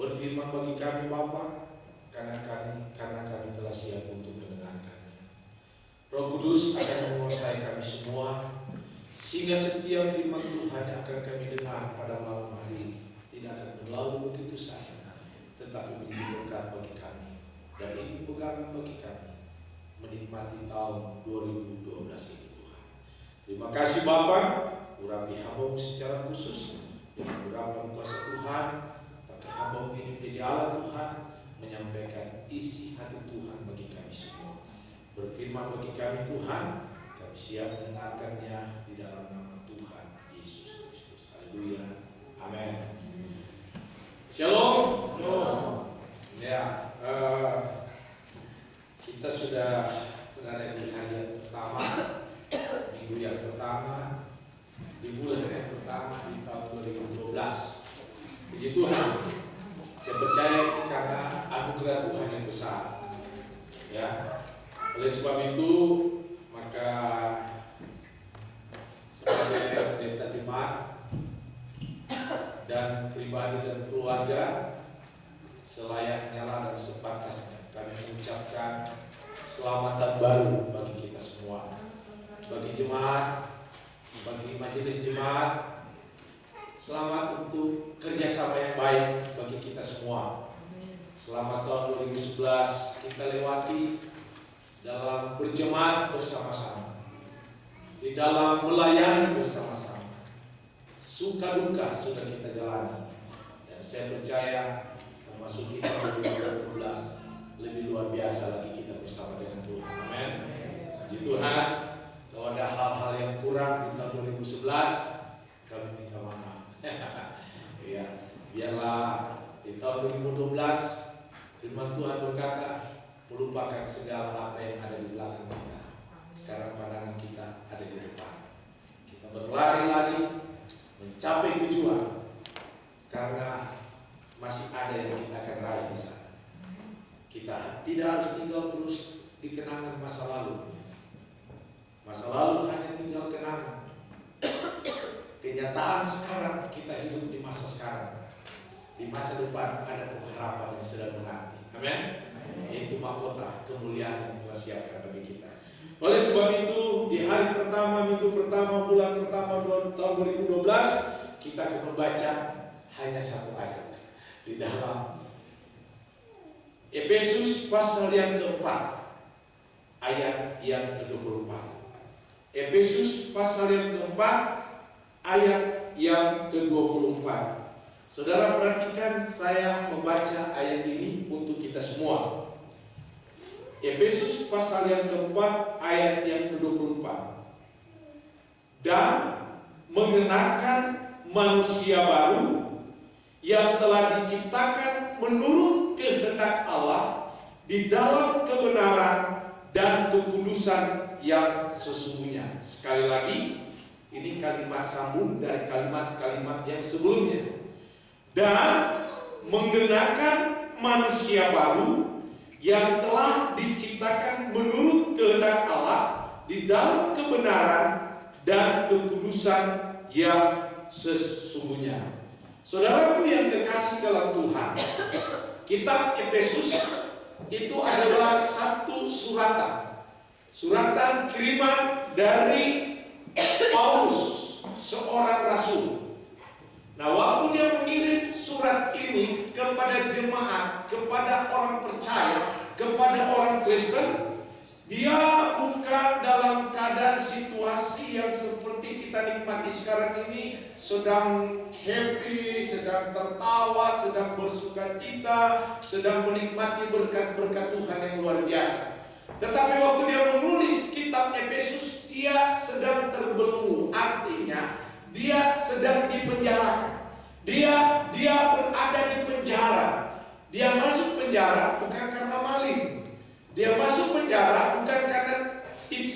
Berfirman bagi kami Bapa, karena kami telah siap untuk mendengarkannya. Roh Kudus akan menguasai kami semua, sehingga setiap firman Tuhan yang akan kami dengar pada malam hari ini tidak akan berlalu begitu saja, tetapi menjadi berkat bagi kami. Dan ini pegangan bagi kami menikmati tahun 2012 ini Tuhan. Terima kasih Bapa, urapi hamba-Mu secara khusus dengan urapan kuasa Tuhan. Pakai hamba-Mu ini menjadi Allah Tuhan, menyampaikan isi hati Tuhan bagi kami semua. Berfirman bagi kami Tuhan, kami siap mendengarkannya di dalam nama Tuhan Yesus Kristus. Haleluya. Amin. Shalom. Ya, kita sudah berada di hari yang pertama, minggu yang pertama, di bulan yang pertama di tahun 2012. Puji Tuhan. Saya percaya ini karena anugerah Tuhan yang besar. Ya. Oleh sebab itu, maka sebagai pendeta jemaat dan pribadi dan keluarga, selayaknya dan sepantasnya kami mengucapkan selamat tahun baru bagi kita semua, bagi jemaat, bagi majelis jemaat. Selamat untuk kerjasama yang baik bagi kita semua. Selamat tahun 2011 kita lewati dalam berjemaat bersama-sama, di dalam melayani bersama-sama. Suka duka sudah kita jalani, dan saya percaya memasuki tahun 2012 lebih luar biasa lagi kita bersama dengan Tuhan. Amin. Puji Tuhan. Kalau ada hal-hal yang kurang di tahun 2011, kami minta maaf. Ya, biarlah di tahun 2012 firman Tuhan berkata, melupakan segala apa yang ada di belakang kita. Sekarang pandangan kita ada di depan. Kita berlari-lari mencapai tujuan, karena masih ada yang kita akan raih di sana. Kita tidak harus tinggal terus di kenangan masa lalu. Masa lalu hanya tinggal kenangan. Kenyataan sekarang, kita hidup di masa sekarang. Di masa depan ada pengharapan yang sedang menanti. Amin. Itu mahkota kemuliaan yang Tuhan siapkan bagi kita. Oleh sebab itu, di hari pertama, minggu pertama, bulan pertama tahun 2012, kita akan membaca hanya satu ayat di dalam Efesus pasal yang keempat, ayat yang ke-24. Efesus pasal yang keempat, ayat yang ke-24. Saudara perhatikan, saya membaca ayat ini untuk kita semua. Efesus pasal yang keempat, ayat yang ke-24. Dan mengenakan manusia baru yang telah diciptakan menurut kehendak Allah di dalam kebenaran dan kekudusan yang sesungguhnya. Sekali lagi, ini kalimat sambung dari kalimat-kalimat yang sebelumnya. Dan mengenakan manusia baru yang telah diciptakan menurut kehendak Allah di dalam kebenaran dan kekudusan yang sesungguhnya. Saudaraku yang kekasih dalam Tuhan, kitab Efesus itu adalah satu suratan kiriman dari Paulus, seorang rasul. Nah, waktu dia mengirim surat ini kepada jemaat, kepada orang percaya, kepada orang Kristen, dia bukan dalam keadaan situasi yang seperti kita nikmati sekarang ini, sedang happy, sedang tertawa, sedang bersukacita, sedang menikmati berkat-berkat Tuhan yang luar biasa. Tetapi waktu dia menulis kitab Efesus, dia sedang terbelenggu, artinya dia sedang dipenjara. Dia berada di penjara. Dia masuk penjara bukan karena maling. Dia masuk penjara bukan karena tipu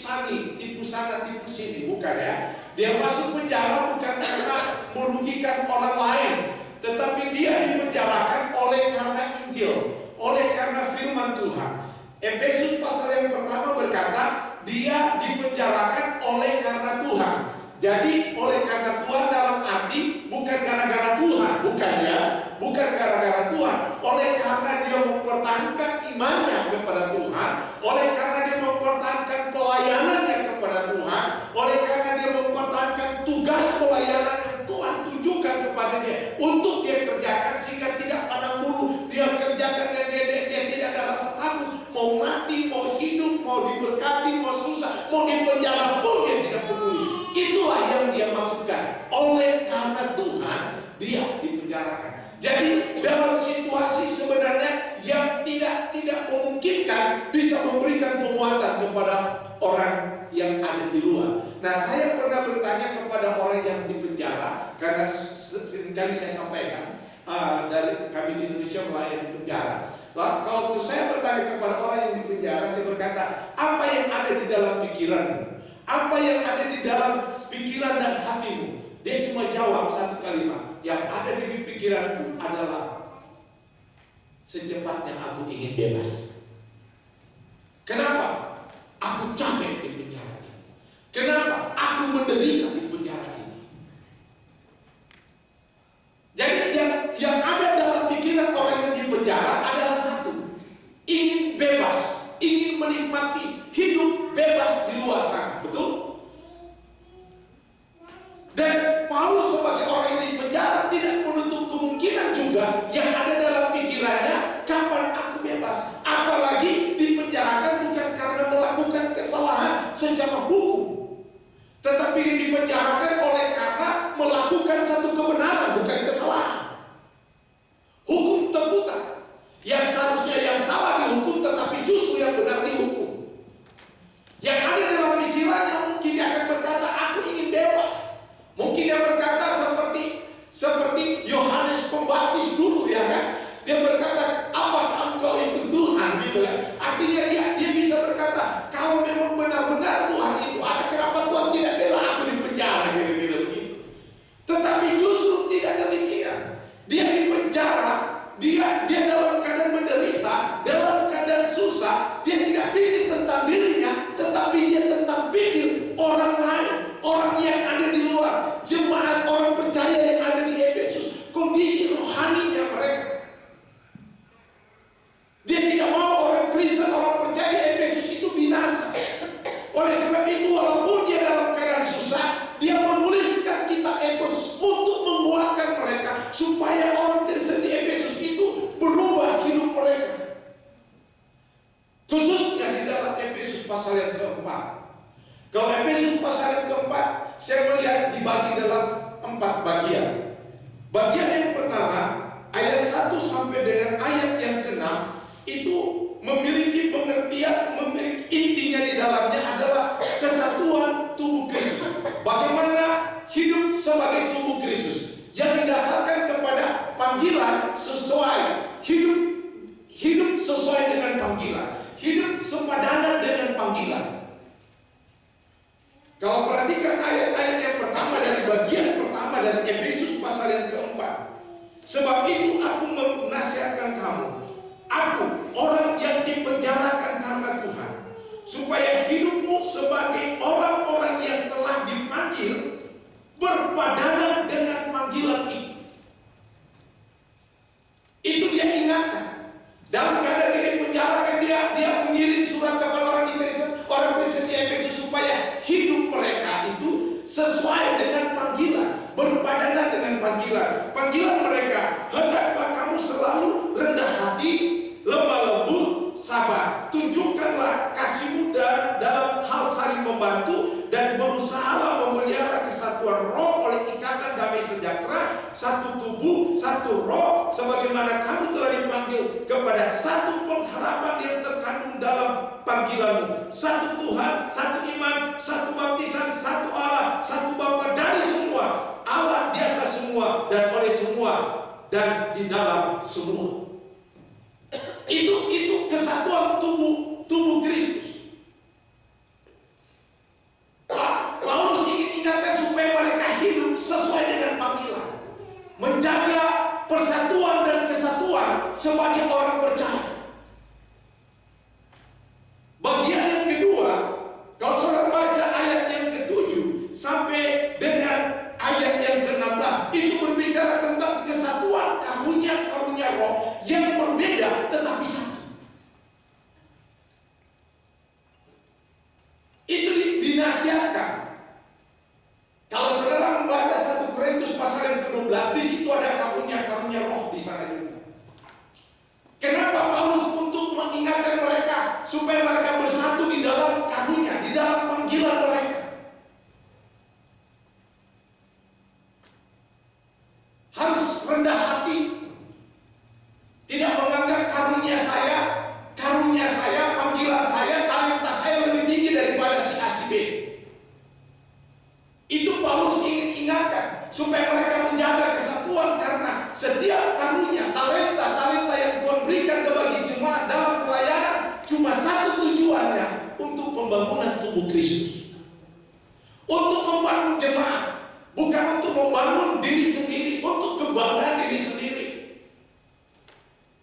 sana, tipu sini, bukan ya. Dia masuk penjara bukan karena merugikan orang lain, tetapi dia dipenjarakan oleh karena Injil, oleh karena firman Tuhan. Efesus pasal yang pertama berkata, dia dipenjarakan oleh karena Tuhan. Jadi oleh karena Tuhan dalam arti bukan gara-gara Tuhan, bukan ya, bukan gara-gara Tuhan, oleh karena dia mempertahankan pelayanannya kepada Tuhan, oleh karena dia mempertahankan tugas pelayanan yang Tuhan tunjukkan kepada dia untuk dia kerjakan, sehingga tidak pandang bulu, dia kerjakan dan dia tidak ada rasa takut, mau mati, mau hidup, mau diberkati, mau susah, mau dipenjara pun dia tidak peduli. Itulah yang dia maksudkan. Oleh karena Tuhan dia dipenjarakan. Jadi dalam situasi sebenarnya yang tidak memungkinkan bisa memberikan penguatan kepada orang yang ada di luar. Nah, saya pernah bertanya kepada orang yang di penjara, karena seringkali saya sampaikan dari kami di Indonesia melayani penjara. Nah, kalau saya bertanya kepada orang yang di penjara, saya berkata, apa yang ada di dalam pikiranmu? Apa yang ada di dalam pikiran dan hatimu? Dia cuma jawab satu kalimat, yang ada di pikiranku adalah secepatnya aku ingin bebas. Kenapa? Aku capek di penjara ini. Kenapa? Aku menderita di penjara ini. Jadi yang ada dalam pikiran orang yang di penjara adalah satu, ingin bebas, ingin menikmati hidup bebas di luar sana. Betul? Dan Paulus sebagai orang yang di penjara tidak menutup kemungkinan juga yang ada dalam pikirannya, kapan aku bebas. Apalagi dipenjarakan bukan karena melakukan kesalahan secara hukum, tetapi dipenjarakan oleh karena melakukan satu kebenaran, bukan kesalahan. Hukum terputar. Yang seharusnya yang salah dihukum, tetapi justru yang benar dihukum. Yang ada dalam pikirannya mungkin dia akan berkata, aku ingin bebas. Mungkin dia berkata seperti Yohanes Pembaptis dulu, ya kan? Dia berkata, apakah engkau itu Tuhan, gitu kan? Artinya dia bisa berkata, kalau memang benar-benar Tuhan itu ada, kenapa Tuhan tidak bela aku di penjara, kira-kira begitu. Tetapi justru tidak demikian. Dia di penjara, dia dalam keadaan menderita, dalam keadaan susah. Dia tidak pikir tentang dirinya, tetapi dia tentang pikir orang lain, orang yang ada di luar, jemaat orang percaya yang ada di Efesus, kondisi rohaninya mereka. Dia tidak mau orang Kristen, orang percaya di Efesus itu binasa. Oleh sebab itu, walaupun dia dalam keadaan susah, dia menuliskan kitab Efesus untuk menguatkan mereka, supaya orang Kristen di Efesus itu berubah hidup mereka. Khususnya di dalam Efesus pasal yang keempat. Kalau Efesus pasal yang keempat, saya melihat dibagi dalam 4 bagian. Bagian yang pertama, ayat 1 sampai dengan ayat yang ke-6, itu memiliki pengertian, memiliki intinya di dalamnya adalah kesatuan tubuh Kristus. Bagaimana hidup sebagai tubuh Kristus yang didasarkan kepada panggilan sesuai, hidup sesuai dengan panggilan, hidup sepadan dengan panggilan. Kalau perhatikan ayat-ayat yang pertama dari bagian pertama dari Efesus pasal yang keempat. Sebab itu aku menasihatkan kamu, aku orang yang dipenjarakan karena Tuhan, supaya hidupmu sebagai orang-orang yang telah dipanggil berpadanan dengan panggilan itu. Itu dia ingatkan. Dalam keadaan dia dipenjarakan, dia mengirim surat kepada orang Kristen di Efesus supaya hidup mereka itu sesuai dengan panggilan, berpadanan dengan panggilan. Panggilan mereka, hendaklah kamu selalu rendah hati, lemah lembut, sabar. Tunjukkanlah kasihmu dalam hal saling membantu, dan berusahalah memelihara kesatuan roh oleh ikatan damai sejahtera, satu tubuh, satu roh, sebagaimana kamu telah dipanggil kepada satu pengharapan yang terkandung dalam panggilanmu. Satu Tuhan, satu iman, satu baptisan, satu Allah, satu Bapa dari semua, Allah di atas semua, dan oleh semua, dan di dalam semua. Itu kesatuan tubuh Kristus. Paulus ingin ingatkan supaya mereka hidup sesuai dengan panggilan, menjaga persatuan dan kesatuan sebagai orang percaya. Bagian yang kedua, kalau saudara baca ayat yang ke-7 sampai dengan ayat yang ke-16, itu berbicara tentang kesatuan karunia roh yang berbeda tetapi satu. supaya mereka bersatu di dalam karunia, di dalam panggilan mereka. Harus rendah hati, tidak menganggap karunia saya, panggilan saya, talenta saya lebih tinggi daripada si A si B. Itu Paulus ingin ingatkan supaya mereka menjaga kesatuan, karena setiap karunia, talenta yang Tuhan berikan kepada jemaat dalam pelayanan cuma satu tujuannya, untuk pembangunan tubuh Kristus, untuk membangun jemaat, bukan untuk membangun diri sendiri, untuk kebanggaan diri sendiri.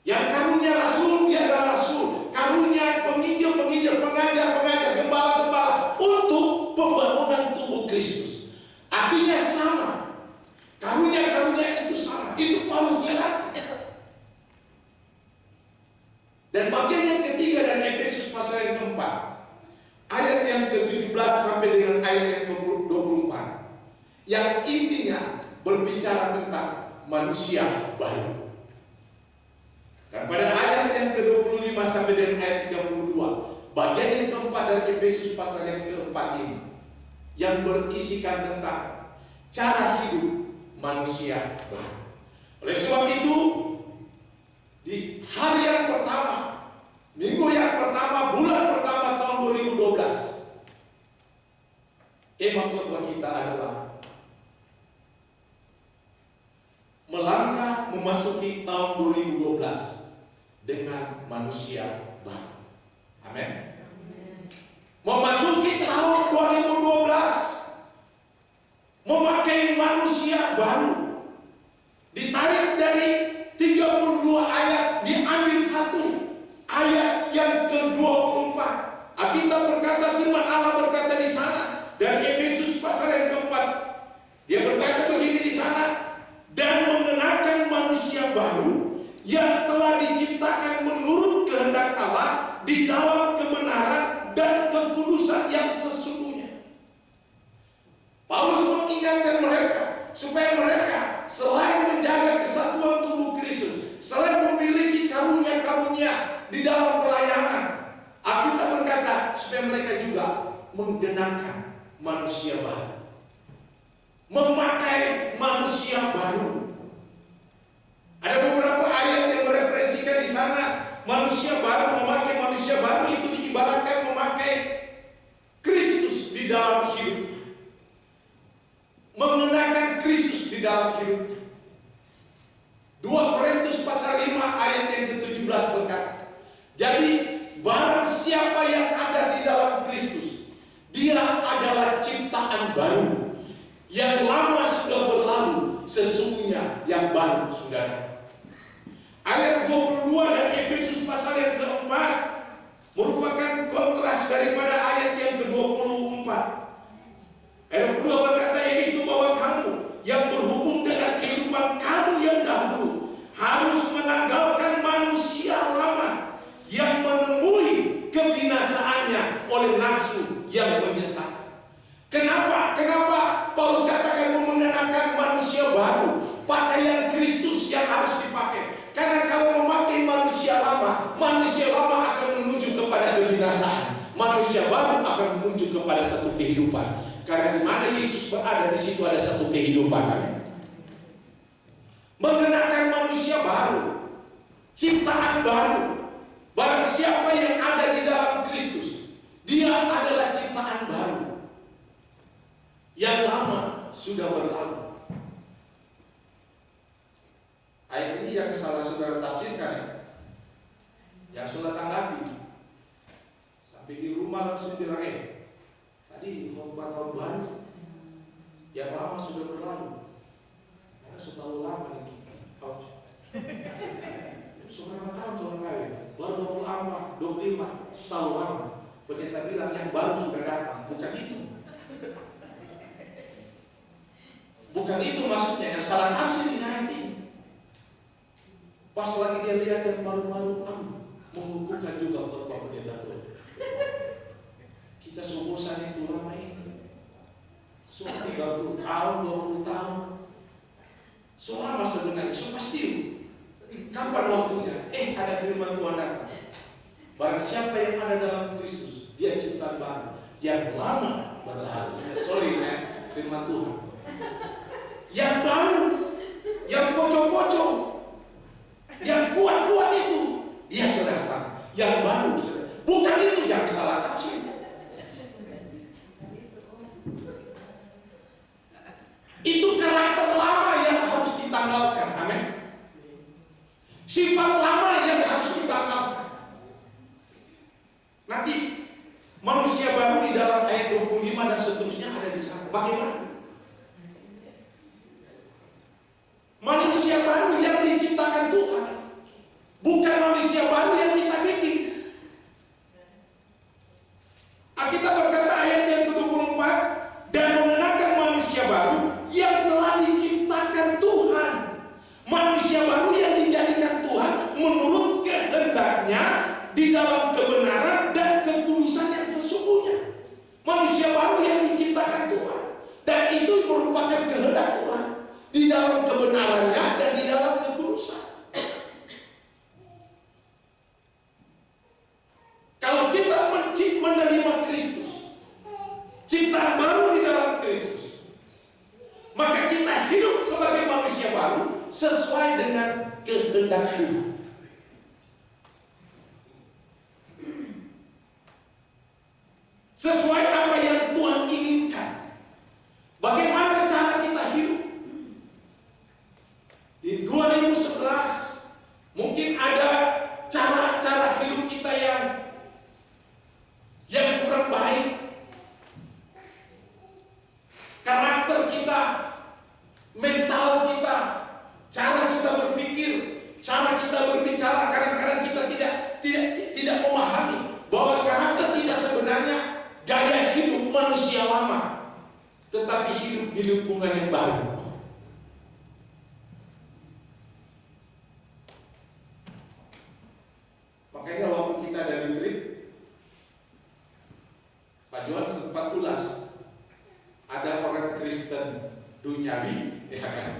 Yang karunia rasul, dia adalah rasul. Karunia penginjil, pengajar, gembala, untuk pembangunan tubuh Kristus. Artinya sama. Karunia itu sama. Itu Paulus ingatkan. Dan bagian yang ketiga dan Efesus pasal yang keempat, ayat yang ke-17 sampai dengan ayat yang 24, yang intinya berbicara tentang manusia baru. Dan pada ayat yang ke-25 sampai dengan ayat 32, bagian yang keempat dari Efesus pasal yang keempat ini, yang berisikan tentang cara hidup manusia baru. Oleh sebab itu, di hari yang pertama, minggu yang pertama, bulan pertama tahun 2012, tema khotbah kita adalah melangkah memasuki tahun 2012 dengan manusia baru. Amin. Memasuki tahun 2012 memakai manusia baru. Ditarik dari 32 ayat, diambil satu ayat yang ke-24. Alkitab berkata, firman Allah berkata di sana, dari Efesus pasal yang keempat, dia berkata begini di sana, dan mengenakan manusia baru yang telah diciptakan menurut kehendak Allah di dalam kebenaran dan kekudusan yang sesungguhnya. Paulus mengingatkan mereka supaya mereka selain menjaga kesatuan tubuh Kristus, selain memiliki karunia-karunia di dalam pelayanan, Alkitab berkata supaya mereka juga menggenakan manusia baru, memakai manusia baru. Ada beberapa ayat yang mereferensikan di sana manusia baru, memakai manusia baru itu diibaratkan memakai Kristus di dalam hidup, mengenakan Kristus di dalam hidup. 2 Korintus pasal 5 ayat yang ke-17 berkata, jadi barang siapa yang ada di dalam Kristus, dia adalah ciptaan baru. Yang lama sudah berlalu, sesungguhnya yang baru sudah datang. Ayat 22 dan Efesus pasal yang keempat merupakan kontras daripada ayat yang ke-24. Ayat 22 berkata, yaitu bahwa kamu yang berhubung dengan kehidupan kamu yang dahulu harus menanggalkan manusia lama yang menemui kebinasaannya oleh nafsu yang menyesatkan. Kenapa Paulus katakan mengenakan manusia baru, pakaian Kristus yang harus dipakai? Karena kalau memakai manusia lama akan menuju kepada kebinasaan. Manusia baru akan menuju kepada satu kehidupan. Karena di mana Yesus berada, di situ ada satu kehidupan. Amin. Mengenakan manusia baru, ciptaan baru. Barang siapa yang ada di dalam Kristus, dia adalah ciptaan baru. Yang lama sudah berlalu. Ayat ini yang salah saudara tafsirkan ya, yang saudara tanggapi. Sampai di rumah langsung bilang, tadi khotbah tahun baru, yang lama sudah berlalu. Karena sudah terlalu lama nih. Saudara tahun tahun kawin, baru 24, 25, terlalu lama. Pendeta bilang yang baru sudah datang, bukan itu. Bukan itu maksudnya, yang salah tafsir di ayat ini. Pas lagi dia lihat yang baru-baru, mengukuhkan juga khotbah pendeta Tuhan. Kita sebosan itu lama ini. So 30 tahun, 20 tahun. So lama sebenarnya, so pasti. Kapan waktunya? Ada firman Tuhan datang. Barang siapa yang ada dalam Kristus, dia ciptaan baru. Yang lama berlalu. Sorry, firman Tuhan. Yang baru, yang kocok-kocok, yang kuat-kuat itu, dia sudah datang. Yang baru sudah. Bukan itu, jangan salah tafsir. Itu karakter lama yang harus ditanggalkan. Amin. Sifat lama yang harus ditanggalkan. Nanti manusia baru di dalam ayat 25 dan seterusnya ada di sana. Bagaimana? Manusia baru yang diciptakan Tuhan, bukan manusia baru yang kita bikin. Alkitab berkata ayat yang ke-24, dan mengenakan manusia baru yang telah diciptakan Tuhan. Manusia baru yang dijadikan Tuhan menurut kehendaknya di dalam kebenaran dan kekudusan yang sesungguhnya. Manusia baru yang diciptakan Tuhan, dan itu merupakan kehendak Tuhan di dalam kebenarannya dan di dalam kekudusan. Kalau kita menerima Kristus, ciptaan baru di dalam Kristus, maka kita hidup sebagai manusia baru sesuai dengan kehendak Tuhan. Sesuai apa yang Tuhan inginkan. Bagaimana cara kita hidup? Di 2011 mungkin ada cara-cara hidup kita yang kurang baik. Karakter kita, mental kita, cara kita berpikir, cara kita berbicara, kadang-kadang kita tidak memahami bahwa karakter kita sebenarnya gaya hidup manusia lama, tetapi hidup di lingkungan yang baru. Makanya waktu kita ada retreat, Pak Johan sempat ulas, ada orang Kristen duniawi, ya kan?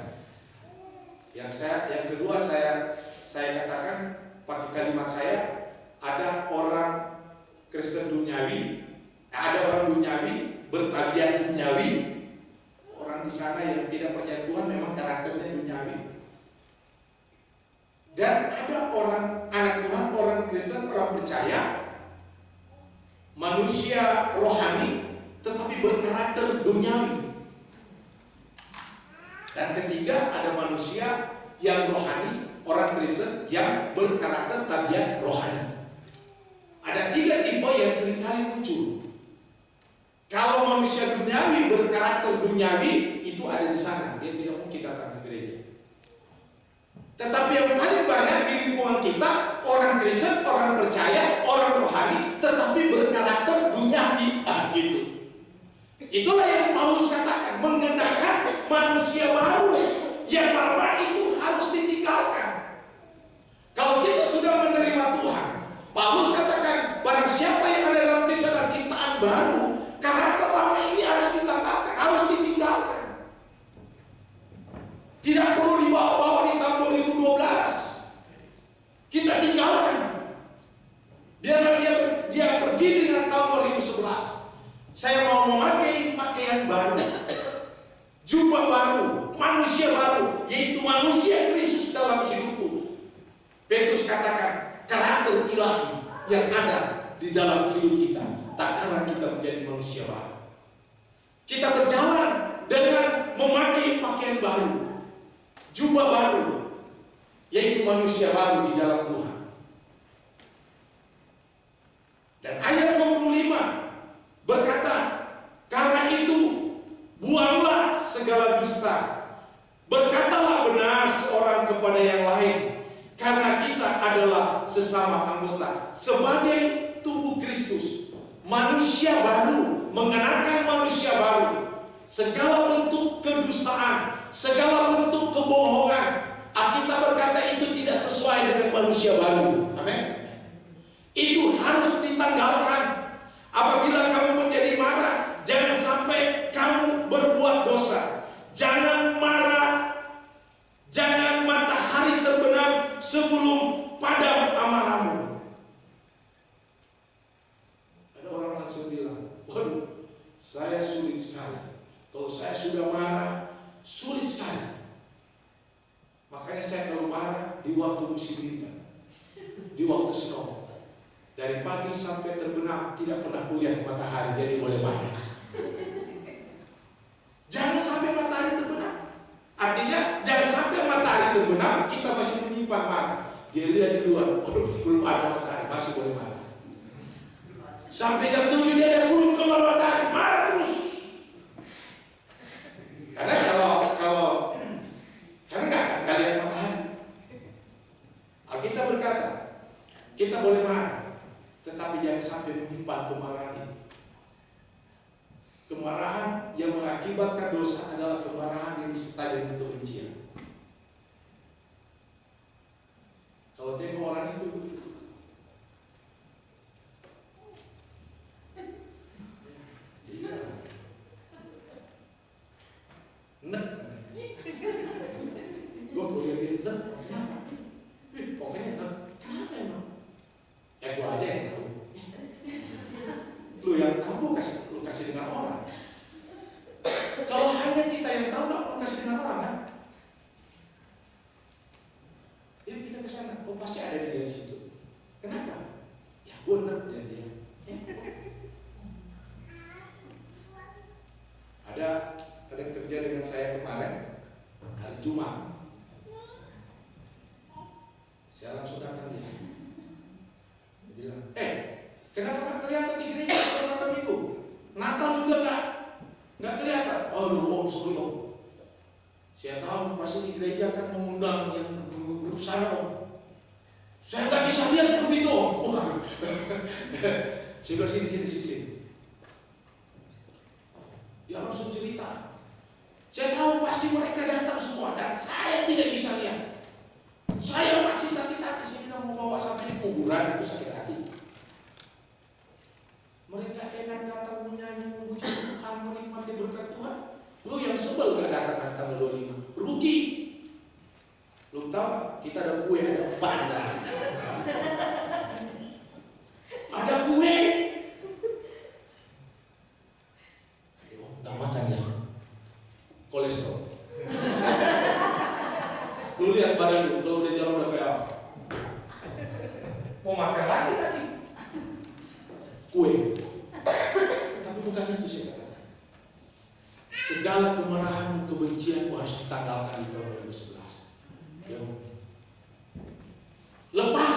Yang kedua saya katakan pakai kalimat saya, ada orang Kristen duniawi, ada orang duniawi bertabiat duniawi. Orang di sana yang tidak percaya Tuhan memang karakternya duniawi. Dan ada orang anak Tuhan, orang Kristen, orang percaya, manusia rohani tetapi berkarakter duniawi. Dan ketiga, ada manusia yang rohani, orang Kristen yang berkarakter tabiat rohani. Ada tiga tipe yang seringkali muncul. Kalau manusia duniawi berkarakter duniawi, itu ada di sana, dia tidak mungkin datang ke gereja. Tetapi yang paling banyak di lingkungan kita, orang Kristen, orang percaya, orang rohani, tetapi berkarakter duniawi, gitu. Itulah yang Paulus katakan, mengenakan manusia baru, yang lama itu harus ditinggalkan. Kalau kita sudah menerima Tuhan, Paulus katakan, barang siapa yang ada dalam Kristus adalah ciptaan baru, karakter lama ini harus ditanggalkan, harus ditinggalkan. Tidak perlu dibawa-bawa di tahun 2012. Kita tinggalkan. Biarlah dia pergi dengan tahun 2011. Saya mau memakai pakaian baru, jubah baru, manusia baru, yaitu manusia Kristus dalam hidupku. Petrus katakan, karakter ilahi yang ada di dalam hidup kita, tak karena kita menjadi manusia baru. Kita berjalan dengan memakai pakaian baru, jubah baru, yaitu manusia baru di dalam Tuhan. Dan ayat 25 berkata, karena itu buanglah segala dusta, berkatalah benar seorang kepada yang lain, karena kita adalah sesama anggota sebagai tubuh Kristus, manusia baru, mengenakan manusia baru. Segala bentuk kedustaan, segala bentuk kebohongan, Alkitab berkata itu tidak sesuai dengan manusia baru. Amin. Itu harus ditanggalkan. Apabila kamu menjadi marah, jangan sampai kamu berbuat dosa. Jangan marah, jangan matahari terbenam sebelum padam amarahmu. Kalau saya sudah marah, sulit sekali. Makanya saya kalau marah di waktu musim bintang, di waktu snow, dari pagi sampai terbenam tidak pernah kulihat matahari, jadi boleh marah. Jangan sampai matahari terbenam. Artinya jangan sampai matahari terbenam kita masih menyimpan marah. Dia lihat di luar, belum ada matahari, masih boleh marah. Sampai jam 7 dia ada belum keluar matahari, marah terus. Karena karena nggak lihat matahari. Alkitab berkata, kita boleh marah, tetapi jangan sampai menyimpan kemarahan itu. Kemarahan yang mengakibatkan dosa adalah kemarahan yang disertai dengan kebencian. Kalau tengok orang itu begitu, dia nek, gue kuliah di nek, kenapa? Pokoknya nek, kenapa emang? Ya gue aja yang tahu. Lu yang tahu lu kasih dengan orang. Kalau hanya kita yang tahu, nggak perlu kasih dengan orang kan? Yuk kita ke sana. Oh pasti ada dia di situ. Kenapa? Ya benar dia. Ada yang terjadi dengan saya kemarin hari Jumat. Saya langsung datang dia. Dia bilang, kenapa nggak kelihatan di gereja beberapa minggu? Natal juga nggak kelihatan. Om, sorry om. Saya tahu pasti di gereja kan mengundang yang grup sana om. Saya nggak bisa lihat grup itu om. Saya sini. Dia langsung cerita. Saya tahu pasti mereka datang semua dan saya tidak bisa lihat. Saya masih sakit hati. Saya bilang mau bawa sampai di kuburan itu sakit hati. Mereka enak datang menyanyi, memuji Tuhan, menikmati berkat Tuhan. Lu yang sebel gak datang tanggal 25, rugi. Lu tahu kita ada kue, ada pandang. Ada kue. Gak makan ya. Kolesterol. Lu lihat badan lu, kalau udah jalan udah kayak mau makan lagi. Kue. Tapi bukan itu saya katakan. Segala kemarahan, kebencian harus ditanggalkan di tahun 2011. Ya. Lepas.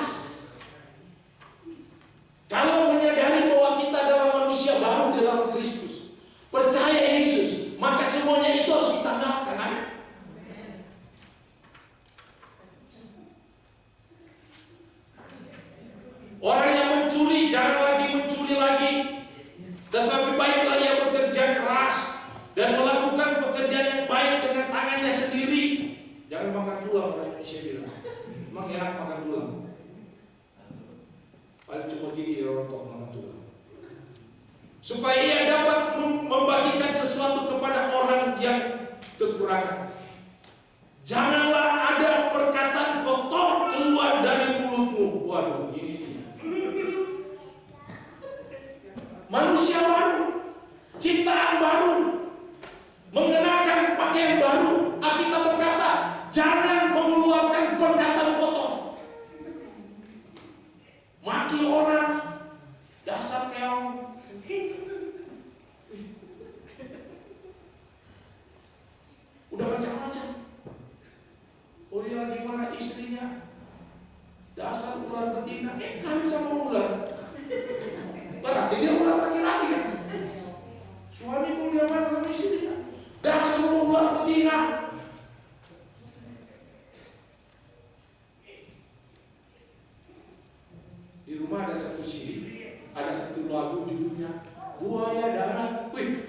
Kalau menyadari bahwa kita adalah manusia baru di dalam Kristus, percaya Yesus, maka semuanya itu harus ditanggalkan. Amin. Orang yang mencuri jangan lagi mencuri lagi, tetapi baiklah ia bekerja keras dan melakukan pekerjaan yang baik dengan tangannya sendiri. Jangan makan tulang, orang Indonesia bilang. Memang enak makan tulang. Paling cuma gigi rontok makan tulang. Supaya ia dapat membagikan sesuatu kepada orang yang kekurangan. Janganlah ada perkataan kotor keluar dari mulutmu. Waduh, ini dia. Manusia baru, ciptaan baru, mengenakan pakaian baru. Alkitab berkata, jangan mengeluarkan perkataan kotor. Maki orang, dasar keong. Udah macam-macam. Oh dia lagi marah istrinya, dasar ular betina. Kami sama ular. Berarti dia ular laki-laki kan? Suami pun dia marah sama istrinya, dasar ular betina. Di rumah ada satu CD, ada satu lagu judulnya Buaya Darat. Wih,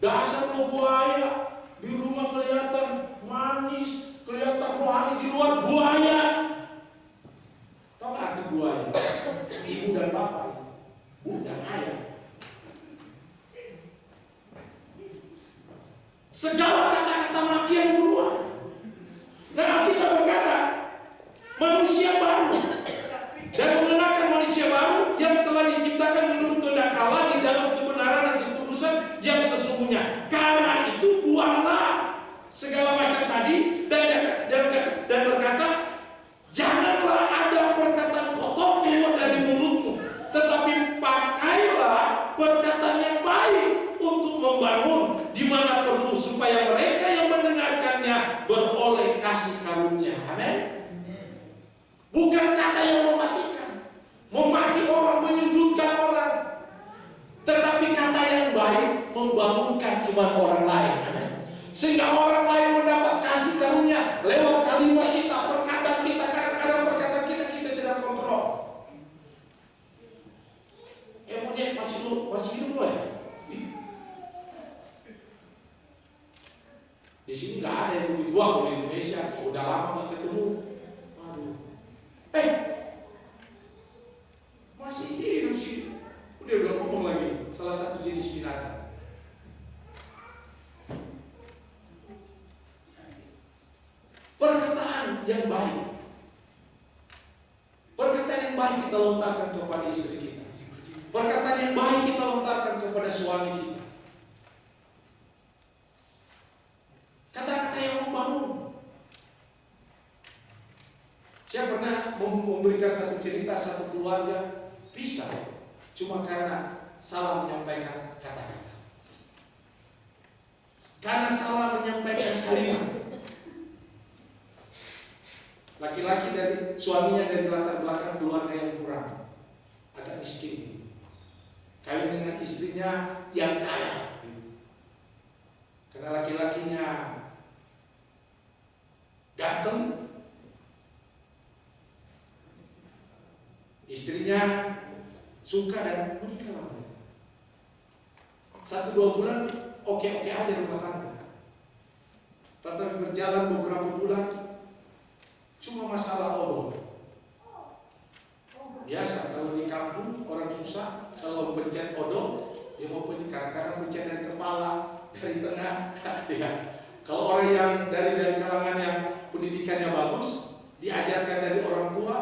dasar lo buaya. Di rumah kelihatan manis, kelihatan rohani, di luar buaya. Tahu arti buaya? Ibu dan bapak, bu dan ayah. Segala kata-kata makian keluar. Nah kita berkata manusia baru dan mengenakan manusia baru yang telah diciptakan menurut kehendak Allah di dalam kebenaran dan kekudusan yang sesungguhnya. Gua kalau Indonesia udah lama nggak ketemu, aduh, masih hidup sih. Udah ngomong lagi salah satu jenis binatang. Perkataan yang baik, perkataan yang baik kita lontarkan kepada istri kita. Perkataan yang baik kita lontarkan kepada suami kita. Kata-kata yang membangun. Saya pernah memberikan satu cerita, satu keluarga pisah cuma karena salah menyampaikan kata-kata, karena salah menyampaikan kalimat. Laki-laki dari suaminya dari latar belakang keluarga yang kurang, agak miskin, kawin dengan istrinya yang kaya, karena laki-lakinya ganteng, istrinya suka dan menikah sama dia. 1-2 bulan oke-oke aja rumah tangga. Tetapi berjalan beberapa bulan cuma masalah odol. Biasa kalau di kampung orang susah, kalau pencet odol dia mau kadang-kadang pencet dari kepala, dari tengah. Ya. Kalau orang yang dari kalangan yang pendidikannya bagus, diajarkan dari orang tua,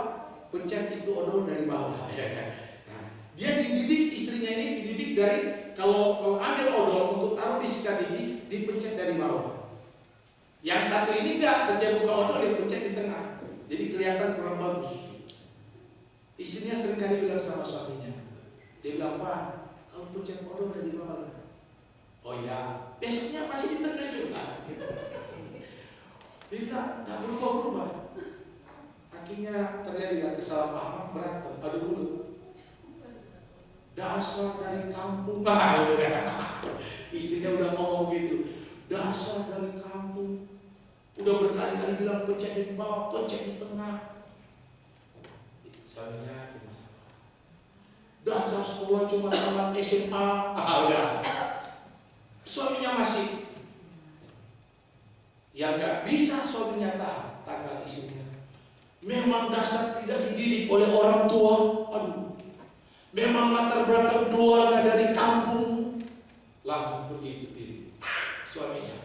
pencet itu odol dari bawah. Nah, dia dididik, istrinya ini dididik dari kalau ambil odol untuk taruh di sikat gigi, dipencet dari bawah. Yang satu ini enggak, setiap buka odol dia pencet di tengah, jadi kelihatan kurang bagus. Istrinya seringkali bilang sama suaminya, dia bilang, "Pak, kalau pencet odol dari bawah." "Oh ya, besoknya masih di tengah juga." Dia bilang, "Nggak berubah-berubah." Akhirnya terjadi kesalahpahaman, berantem, adu mulut. "Dasar dari kampung." Istrinya udah ngomong gitu, "Dasar dari kampung. Udah berkali-kali bilang pencet di bawah, pencet di tengah." Suaminya cuma sama, "Dasar sekolah cuma tamat SMA." Udah. Suaminya masih. Yang nggak bisa suaminya tahan, tanggal istrinya. Memang dasar tidak dididik oleh orang tua. Aduh. Memang latar belakang keluarga dari kampung. Langsung pergi itu diri suaminya.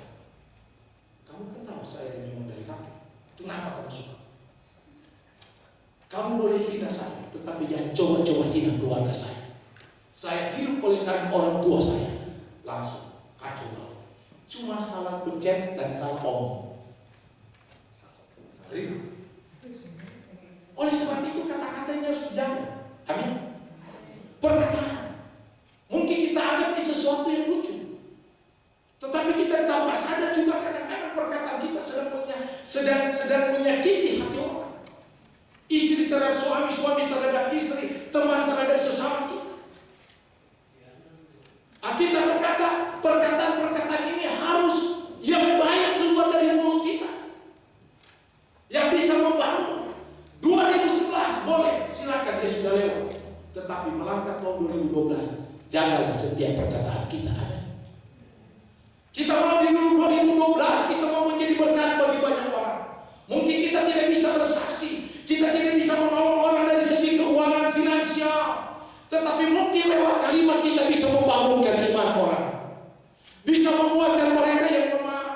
"Kamu kan tahu saya memang dari kampung. Kenapa kamu suka? Kamu boleh hina saya, tetapi jangan coba-coba hina keluarga saya. Saya hidup oleh kaki orang tua saya." Langsung kacau balau. Cuma salah pencet dan salah omong. Ribut. Oleh sebab itu kata-kata ini harus dijaga. Amin. Perkataan. Mungkin kita anggap ini sesuatu yang lucu, tetapi kita tanpa sadar juga kadang-kadang perkataan kita sedang menyakiti hati orang. Istri terhadap suami, suami terhadap istri, teman terhadap sesama kita. Kita berkata, perkataan-perkataan ini harus yang baik keluar dari mulut kita, yang bisa membangun. 2011 boleh, silakan, dia sudah lewat. Tetapi melangkah tahun 2012, jagalah setiap perkataan kita. Kita mau di 2012, kita mau menjadi berkat bagi banyak orang. Mungkin kita tidak bisa bersaksi, kita tidak bisa menolong orang dari segi keuangan finansial, tetapi mungkin lewat kalimat kita bisa membangunkan iman orang, bisa membuatkan mereka yang lemah,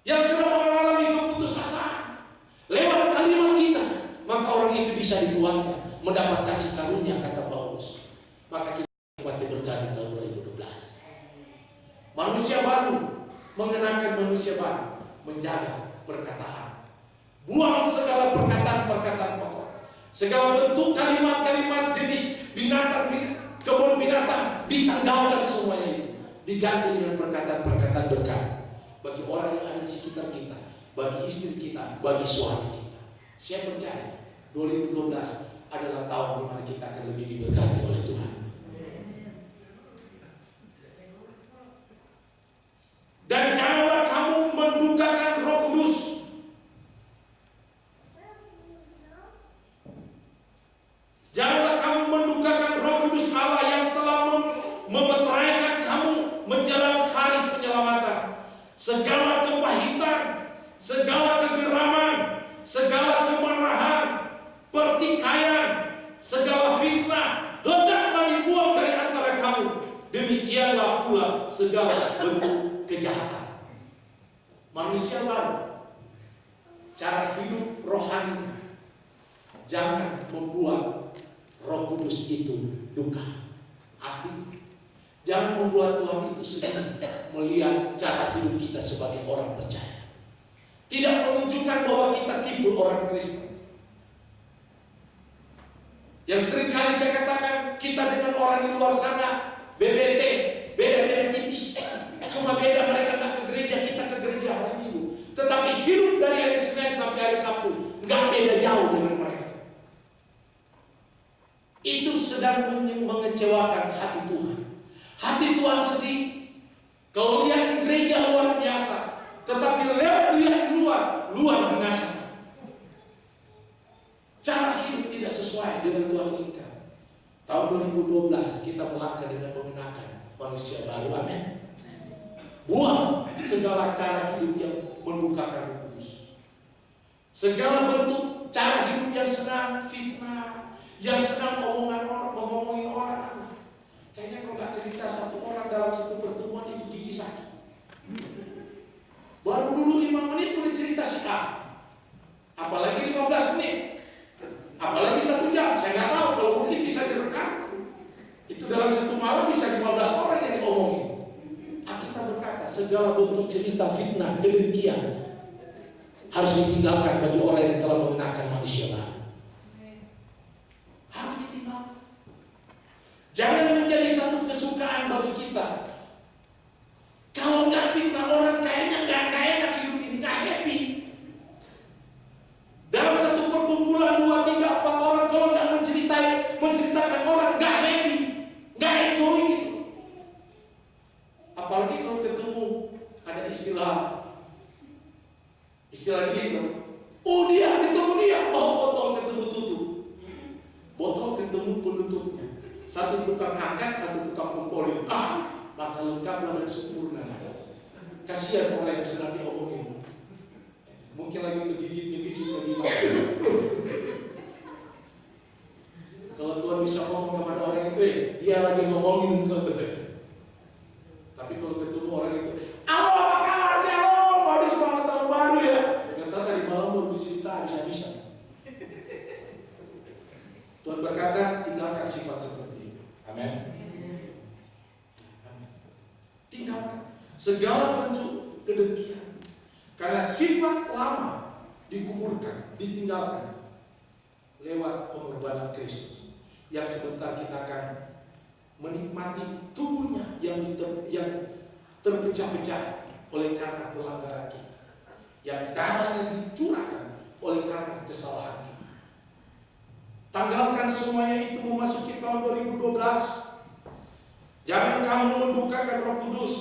yang sedang mengalami keputusasaan. Lewat kalimat kita, maka orang itu bisa dikuatkan, mendapat kasih karunia, kata Paulus. Maka kita kuat berkat di tahun 2012. Manusia baru mengenakan manusia baru, menjaga perkataan. Buang segala perkataan-perkataan kotor, segala bentuk kalimat-kalimat jenis binatang, kebun binatang, ditanggalkan semuanya itu, diganti dengan perkataan-perkataan berkat bagi orang yang ada di sekitar kita, bagi istri kita, bagi suami kita. Saya percaya 2012 adalah tahun di mana kita akan lebih diberkati oleh Tuhan. Dan janganlah kamu mendukakan Roh Kudus. Janganlah kamu mendukakan Roh Kudus Allah yang telah memeteraikan kamu menjelang hari penyelamatan. Segala kepahitan, segala kegeraman, segala kemarahan, pertikaian, segala fitnah, hendaklah dibuang dari antara kamu. Demikianlah pula segala bentuk kejahatan. Manusia baru, cara hidup rohani, jangan membuat Roh Kudus itu duka hati. Jangan membuat Tuhan itu sedih melihat cara hidup kita sebagai orang percaya. Tidak menunjukkan bahwa kita tipu orang Kristen. Yang seringkali saya katakan, kita dengan orang di luar sana BBT, beda-beda tipis. Cuma beda mereka nggak ke gereja, kita ke gereja hari Minggu. Tetapi hidup dari hari Senin sampai hari Sabtu nggak beda jauh dengan mereka. Itu sedang mengecewakan hati Tuhan. Hati Tuhan sedih. Kalau lihat di gereja luar biasa, tetapi lihat di luar binasa. Cara hidup tidak sesuai dengan Tuhan inginkan. Tahun 2012 kita melangkah dengan mengenakan manusia baru. Amin. Buang segala cara hidup yang mendukakan Roh Kudus. Segala bentuk cara hidup yang senang fitnah, yang senang ngomongin orang. Kayaknya kalau nggak cerita satu orang dalam satu pertemuan itu gigi sakit. Baru dulu 5 menit udah cerita si A. Apalagi 15 menit. Apalagi 1 jam. Saya nggak tahu, kalau mungkin bisa direkam. Itu dalam satu malam bisa 15 orang yang diomongin. Alkitab berkata segala bentuk cerita fitnah, kedengkian harus ditinggalkan bagi orang yang telah mengenakan manusia baru. Harus ditinggalkan. Jangan menjadi satu kesukaan bagi kita. Kalau nggak fitnah orang, kayaknya nggak enak hidup ini, nggak happy. Dalam satu perkumpulan 2, 3, 4 orang, kalau nggak menceritakan orang, nggak happy, nggak enjoy gitu. Apalagi kalau ketemu ada istilah gitu. Oh dia ketemu dia, oh botol ketemu tutup, botol ketemu penutupnya. Satu tukang angkat, satu tukang pempolin. Maka lengkaplah dan sempurna. Kasihan orang yang sedang diomongin. Mungkin lagi kegigit lagi mati. Kalau Tuhan bisa ngomong kepada orang itu, dia lagi ngomongin. Tapi kalau ketemu orang itu, halo apa kabar sih, halo, mau di selamat tahun baru ya. Kata tadi malam baru cerita bisa. Tuhan berkata, tinggalkan sifat seperti itu. Amin. Tinggalkan segala bentuk kedengkian. Karena sifat lama dikuburkan, ditinggalkan lewat pengorbanan Kristus. Yang sebentar kita akan menikmati tubuhnya yang terpecah-pecah oleh karena pelanggaran kita. Yang darahnya dicurahkan oleh karena kesalahan kita. Tanggalkan semuanya itu memasuki tahun 2012. Jangan kamu mendukakan Roh Kudus.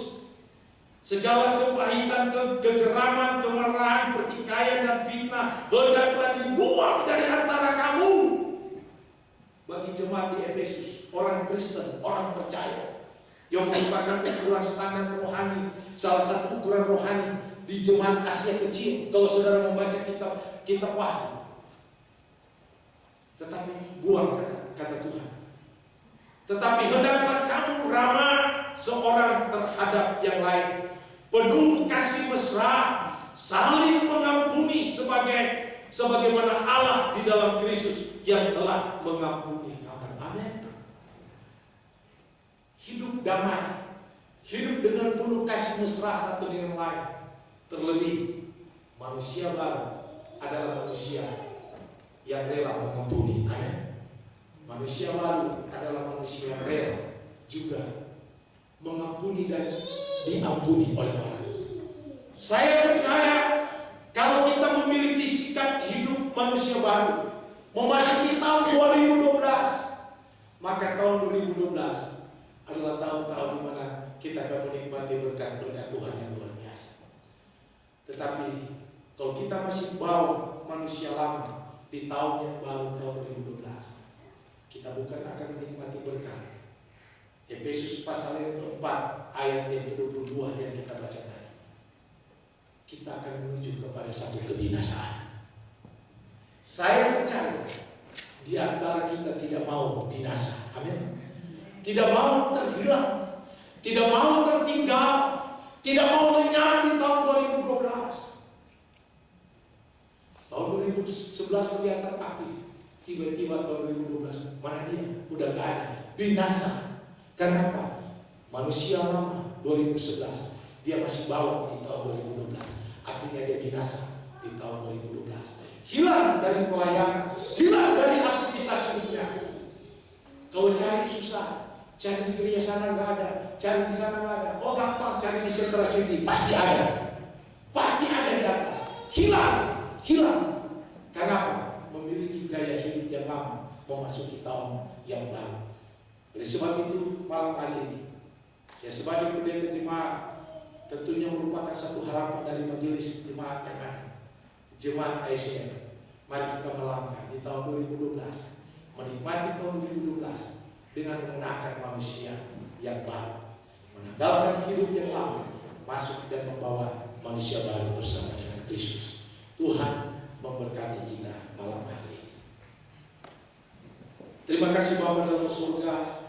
Segala kepahitan, kegeraman, kemarahan, pertikaian dan fitnah hendaklah dibuang dari antara kamu. Bagi jemaat di Efesus, orang Kristen, orang percaya yang merupakan ukuran standar rohani, salah satu ukuran rohani di jemaat Asia Kecil. Kalau saudara membaca kitab Wahyu, tetapi buang kata Tuhan. Tetapi hendaklah kamu ramah seorang terhadap yang lain, penuh kasih mesra, saling mengampuni sebagaimana Allah di dalam Kristus yang telah mengampuni kamu. Amin. Hidup damai, hidup dengan penuh kasih mesra satu dengan lain. Terlebih manusia baru adalah manusia yang rela mengampuni. Amin. Manusia baru adalah manusia yang rela juga mengampuni dan diampuni oleh orang. Saya percaya kalau kita memiliki sikap hidup manusia baru, memasuki tahun 2012, maka tahun 2012 adalah tahun-tahun di mana kita akan menikmati berkat-berkat Tuhan yang luar biasa. Tetapi kalau kita masih bawa manusia lama di tahun yang baru, tahun 2012, kita bukan akan menikmati berkat. Efesus pasal yang keempat ayat yang ke-22 yang kita baca tadi. Kita akan menuju kepada ada di antara kita tidak mau binasa. Amin. Tidak mau terhilang, tidak mau tertinggal, tidak mau lenyap di tahun 2012. Tahun 2011 kelihatan aktif, tiba-tiba tahun 2012 mana dia? Udah gak ada, binasa. Kenapa? Manusia lama 2011 dia masih bawa di tahun 2012, artinya dia binasa di tahun 2012. Hilang dari pelayanan, hilang dari aktivitas hidupnya. Kalau cari susah, cari di gereja sana nggak ada, cari di sana nggak ada. Oh gampang, cari di Sentra City pasti ada, pasti ada di atas. Hilang. Kenapa? Memiliki gaya hidup yang lama, memasuki tahun yang baru. Oleh sebab itu malam hari ini, saya sebagai pendeta jemaat tentunya merupakan satu harapan dari majelis jemaat yang ada. Jemaat ICF, mari kita melangkah di tahun 2012, menikmati tahun 2012 dengan mengenakan manusia yang baru, menanggalkan hidup yang lama, masuk dan membawa manusia baru bersama dengan Kristus. Tuhan memberkati kita malam hari ini. Terima kasih Bapa dalam surga.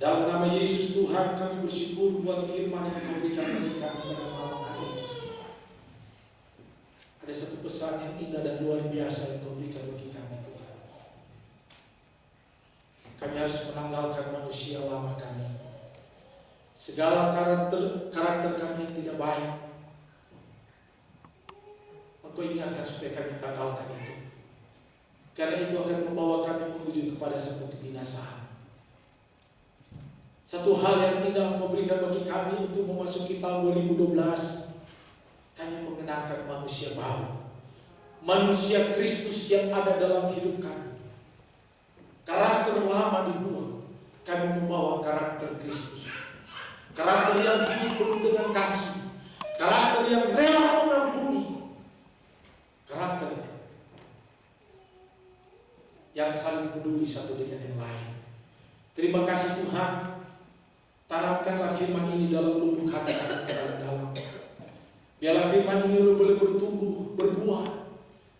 Dalam nama Yesus Tuhan kami bersyukur buat firman yang Kau berikan kepada kami pada malam hari ini. Ada satu pesan yang indah dan luar biasa yang Kau berikan bagi kami Tuhan. Kami harus menanggalkan manusia lama kami. Segala karakter kami yang tidak baik, Engkau ingatkan supaya kami tanggalkan itu. Karena itu akan membawa kami menuju kepada satu kebinasaan. Satu hal yang indah Engkau berikan bagi kami untuk memasuki tahun 2012, kami mengenakan manusia baru, manusia Kristus yang ada dalam hidup kami. Karakter lama dibuang, kami membawa karakter Kristus, karakter yang hidup penuh dengan kasih, karakter yang rela mengampuni, karakter yang saling peduli satu dengan yang lain. Terima kasih Tuhan. Tanamkanlah firman ini dalam lubuk hati kami dalam. Biarlah firman ini boleh bertumbuh, berbuah.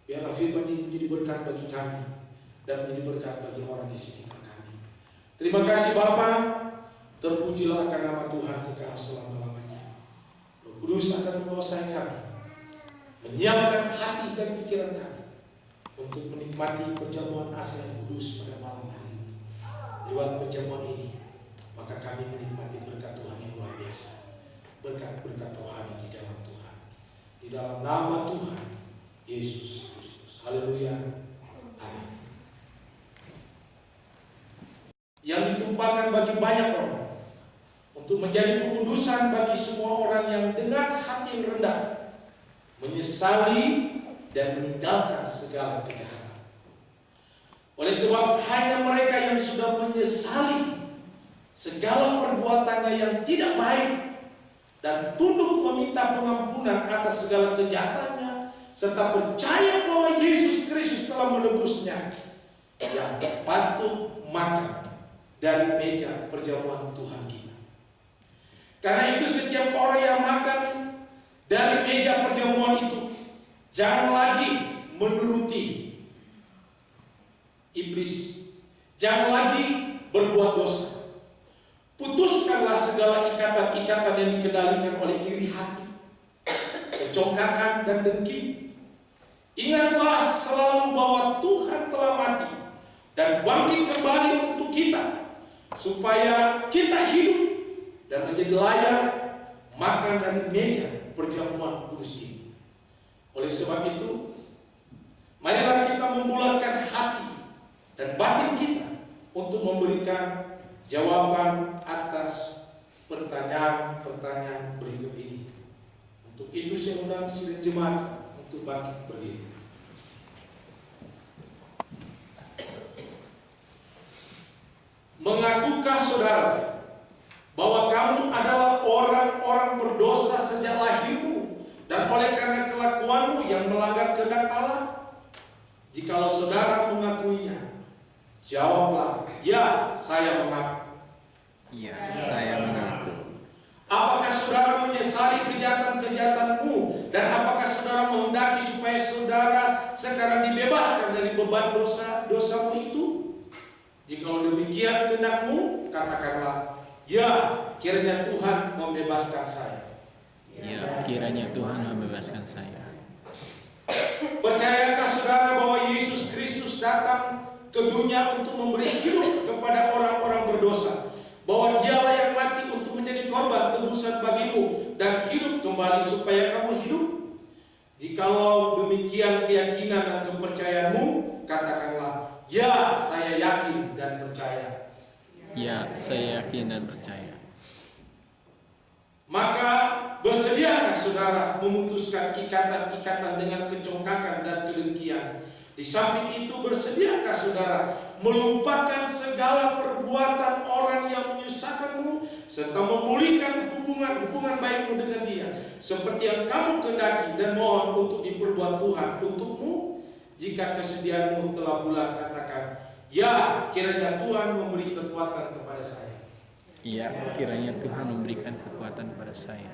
Biarlah firman ini menjadi berkat bagi kami dan menjadi berkat bagi orang di sekitar kami. Terima kasih Bapa. Terpujilah akan nama Tuhan kekal selama-lamanya. Roh Kudus akan menguasai kami, menyiapkan hati dan pikiran kami untuk menikmati perjamuan asal yang kudus pada malam hari ini. Lewat perjamuan ini, maka kami menikmati berkat Tuhan yang luar biasa, berkat-berkat rohani di dalam Tuhan, di dalam nama Tuhan Yesus Kristus. Haleluya, amin. Yang ditumpahkan bagi banyak orang untuk menjadi pengudusan bagi semua orang yang dengan hati yang rendah menyesali dan meninggalkan segala kejahatan. Oleh sebab hanya mereka yang sudah menyesali segala perbuatannya yang tidak baik dan tunduk meminta pengampunan atas segala kejahatannya serta percaya bahwa Yesus Kristus telah menebusnya, yang patut makan dari meja perjamuan Tuhan kita. Karena itu setiap orang yang makan dari meja perjamuan itu jangan lagi menuruti iblis, jangan lagi berbuat dosa. Putuskanlah segala ikatan-ikatan yang dikendalikan oleh iri hati, kecongkakan dan dengki. Ingatlah selalu bahwa Tuhan telah mati dan bangkit kembali untuk kita, supaya kita hidup dan menjadi layak makan dari meja perjamuan kudus ini. Oleh sebab itu, marilah kita membulatkan hati dan batin kita untuk memberikan jawaban atas pertanyaan-pertanyaan berikut ini. Untuk itu saya undang sidang jemaat untuk bangkit berdiri. Mengakukah saudara bahwa kamu adalah orang-orang berdosa sejak lahirmu dan oleh karena kelakuanmu yang melanggar kehendak Allah? Jikalau saudara mengakuinya, jawablah, ya, saya mengaku. Ya, saya mengaku. Apakah saudara menyesali kejahatan-kejahatanmu dan apakah saudara menghendaki supaya saudara sekarang dibebaskan dari beban dosamu itu? Jikalau demikian kehendakmu, katakanlah, ya, kiranya Tuhan membebaskan saya. Ya, kiranya Tuhan membebaskan saya. Percayakah saudara bahwa Yesus Kristus datang ke dunia untuk memberi hidup kepada orang-orang berdosa? Bahwa Dialah yang mati untuk menjadi korban tebusan bagimu dan hidup kembali supaya kamu hidup? Jikalau demikian keyakinan dan kepercayaanmu, katakanlah, ya, saya yakin dan percaya. Ya, saya yakin dan percaya. Maka bersediakah saudara memutuskan ikatan-ikatan dengan kecongkakan dan kedengkian? Di samping itu bersediakah saudara melupakan segala perbuatan orang yang menyusahkanmu serta memulihkan hubungan baikmu dengan Dia, seperti yang kamu kehendaki, dan mohon untuk diperbuat Tuhan untukmu? Jika kesediaanmu telah bulat, katakan, ya, kiranya Tuhan memberi kekuatan kepada saya. Ya, kiranya Tuhan memberikan kekuatan kepada saya.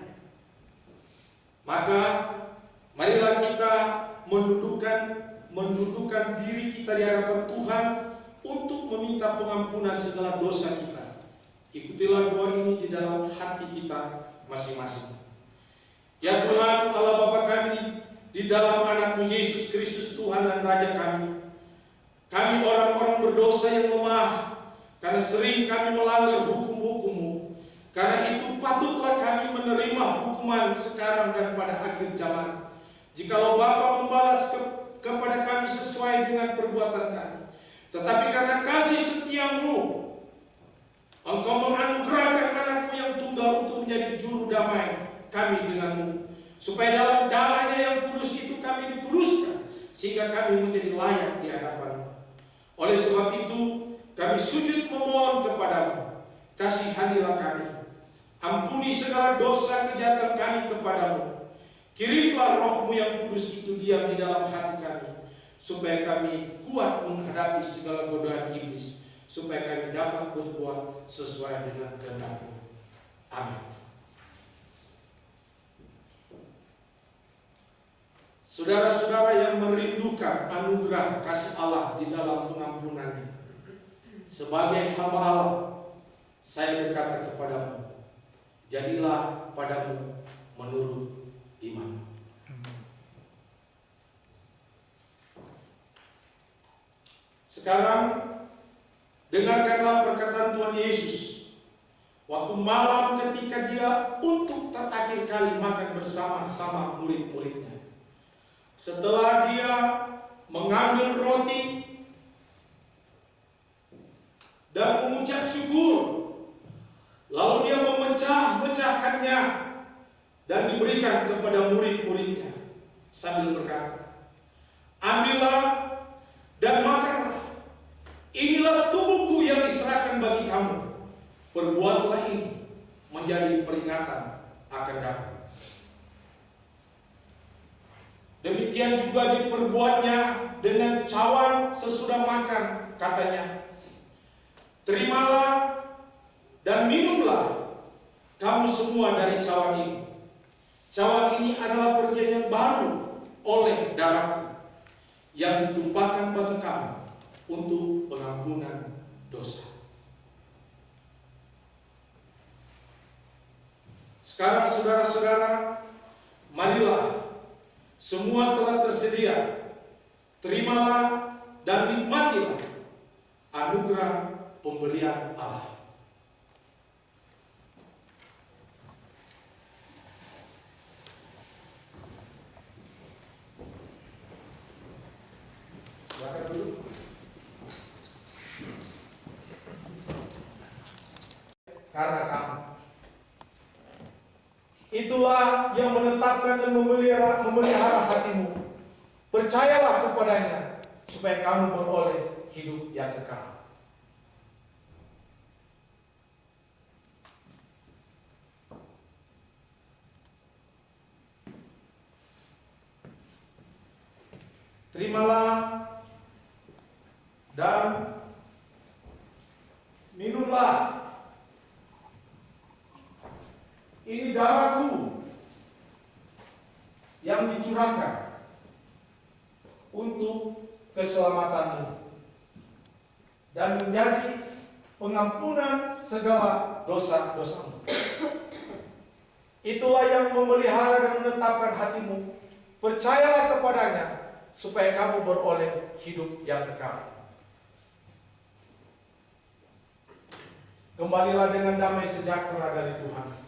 Maka marilah kita mendudukkan diri kita di hadapan Tuhan untuk meminta pengampunan segala dosa kita. Ikutilah doa ini di dalam hati kita masing-masing. Ya Tuhan, Allah Bapa kami, di dalam anakmu Yesus Kristus Tuhan dan Raja kami, kami orang-orang berdosa yang lemah, karena sering kami melanggar hukum-hukum-Mu. Karena itu patutlah kami menerima hukuman sekarang dan pada akhir zaman. Jikalau Bapa membalas kepada kami sesuai dengan perbuatan kami. Tetapi karena kasih setia-Mu, Engkau menganugerahkan anakmu yang tunggal untuk menjadi juru damai kami dengan-Mu. Supaya dalam darahnya yang kudus itu kami dikuduskan, sehingga kami menjadi layak di hadapan-Mu. Oleh sebab itu, kami sujud memohon kepadamu, kasihanilah kami. Ampuni segala dosa kejahatan kami kepadamu. Kirimlah roh-Mu yang kudus itu diam di dalam hati kami, supaya kami kuat menghadapi segala godaan iblis, supaya kami dapat berbuat sesuai dengan kehendak-Mu. Amin. Saudara-saudara yang merindukan anugerah kasih Allah di dalam pengampunan-Nya, sebagai hamba Allah, saya berkata kepadamu, jadilah padamu menurut iman. Sekarang dengarkanlah perkataan Tuhan Yesus waktu malam ketika Dia untuk terakhir kali makan bersama-sama murid-muridnya. Setelah Dia mengambil roti dan mengucap syukur, lalu Dia memecah-mecahkannya dan diberikan kepada murid-muridnya sambil berkata, ambillah dan makanlah, inilah tubuhku yang diserahkan bagi kamu, perbuatlah ini menjadi peringatan akan aku. Demikian juga diperbuatnya dengan cawan sesudah makan, katanya, terimalah dan minumlah kamu semua dari cawan ini. Cawan ini adalah perjanjian baru oleh darahku yang ditumpahkan bagi kamu untuk pengampunan dosa. Sekarang saudara-saudara, marilah, semua telah tersedia. Terimalah dan nikmatilah anugerah pemberian Allah. Silakan dulu. Karena kamu, itulah yang menetapkan dan memelihara hatimu. Percayalah kepadanya, supaya kamu beroleh hidup yang kekal. Terimalah dan minumlah. Ini darahku yang dicurahkan untuk keselamatanmu dan menjadi pengampunan segala dosa-dosamu. Itulah yang memelihara dan menetapkan hatimu. Percayalah kepadanya supaya kamu beroleh hidup yang kekal. Kembalilah dengan damai sejahtera dari Tuhan.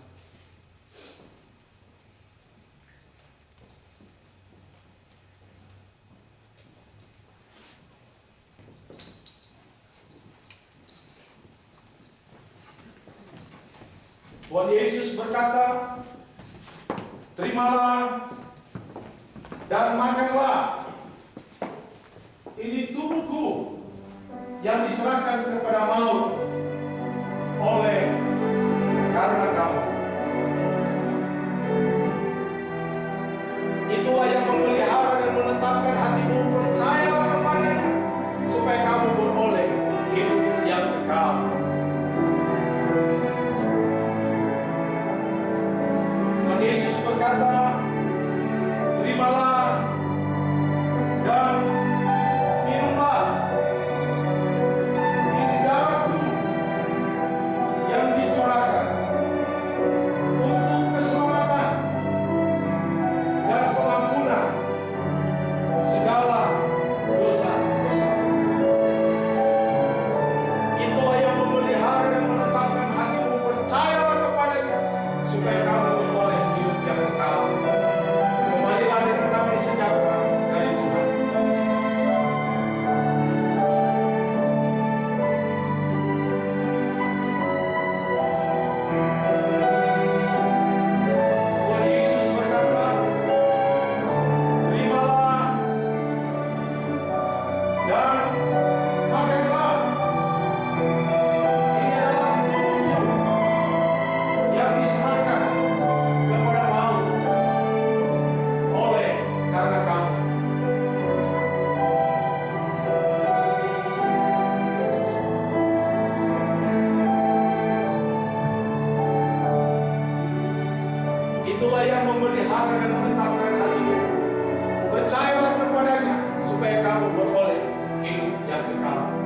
Tuhan Yesus berkata, terimalah dan makanlah. Ini tubuhku yang diserahkan kepada maut oleh karena kamu. Itulah yang memelihara dan menetapkan hatimu. Percayalah kepadanya supaya kamu beroleh hidup yang kekal. Tuhan Yesus berkata, terimalah dan minumlah. Ini darahku yang dicurahkan untuk keselamatan dan pengampunan segala dosa-dosa. Itulah yang memelihara dan menetapkan hatimu. Percayalah kepadanya supaya kamu beroleh hidup yang kekal. Kembalilah dengan damai sejahtera dari Tuhan. Tuhan Yesus berkata, terimalah dan makanlah. Ini adalah tubuhku yang diserahkan kepada maut oleh karena kamu. Itulah yang memelihara dan menetapkan hatimu. Percayalah kepadanya supaya kamu beroleh hidup yang kekal.